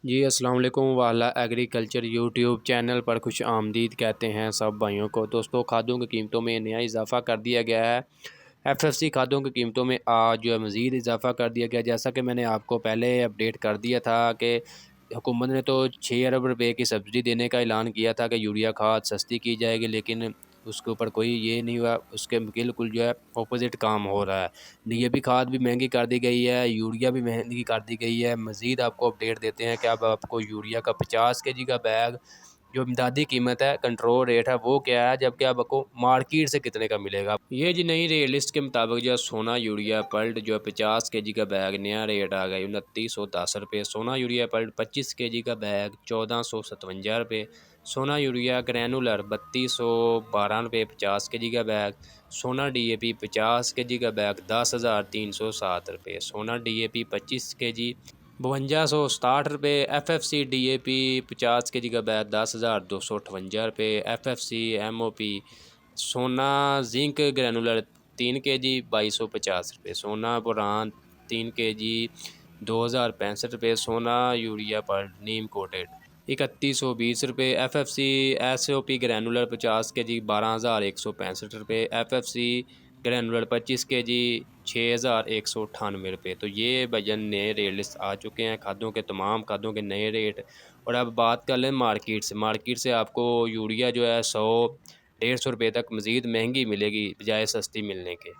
जी अस्सलाम वालेकुम वाला एग्रीकल्चर यूट्यूब चैनल पर खुश आमदीद कहते हैं सब भाइयों को। दोस्तों, खादों की कीमतों में नया इजाफ़ा कर दिया गया है। एफएफसी खादों की कीमतों में आज जो है मज़ीद इजाफ़ा कर दिया गया। जैसा कि मैंने आपको पहले अपडेट कर दिया था कि हुकूमत ने तो 6 अरब रुपए की सब्सिडी देने का ऐलान किया था कि यूरिया खाद सस्ती की जाएगी, लेकिन उसके ऊपर कोई ये नहीं हुआ। उसके बिल्कुल जो है अपोजिट काम हो रहा है। डीएपी खाद भी महंगी कर दी गई है, यूरिया भी महंगी कर दी गई है। मज़ीद आपको अपडेट देते हैं कि अब आपको यूरिया का 50 केजी का बैग जो इमदादी कीमत है, कंट्रोल रेट है, वो क्या है, जबकि अब आपको मार्केट से कितने का मिलेगा। ये जी नई रेट लिस्ट के मुताबिक जो है सोना यूरिया पल्ट जो है 50 केजी का बैग नया रेट आ गया 2910 रुपये। सोना यूरिया पल्ट 25 केजी का बैग 1457 रुपये। सोना यूरिया ग्रैनुलर 3212 रुपये 50 केजी का बैग। सोना डीएपी 50 केजी का बैग 10,307 रुपये। सोना डीएपी 25 केजी 5260 रुपये। FFC DAP 50 केजी का बैग 10,258 रुपये। FFC MOP सोना जिंक ग्रैनुलर 3 केजी 2250 रुपये। सोना बोरान 3 केजी 2065 रुपये। सोना यूरिया पर नीम कोटेड 3120 रुपये। FFC SOP ग्रैनुलर 50 केजी 12,165 रुपये। FFC ग्रैनुलर 25 केजी 6,198 रुपये। तो ये भजन नए रेट लिस्ट आ चुके हैं खादों के, तमाम खादों के नए रेट। और अब बात कर लें मार्केट से। मार्केट से आपको यूरिया जो है 100 150 रुपये तक मज़ीद महंगी मिलेगी बजाय सस्ती मिलने के।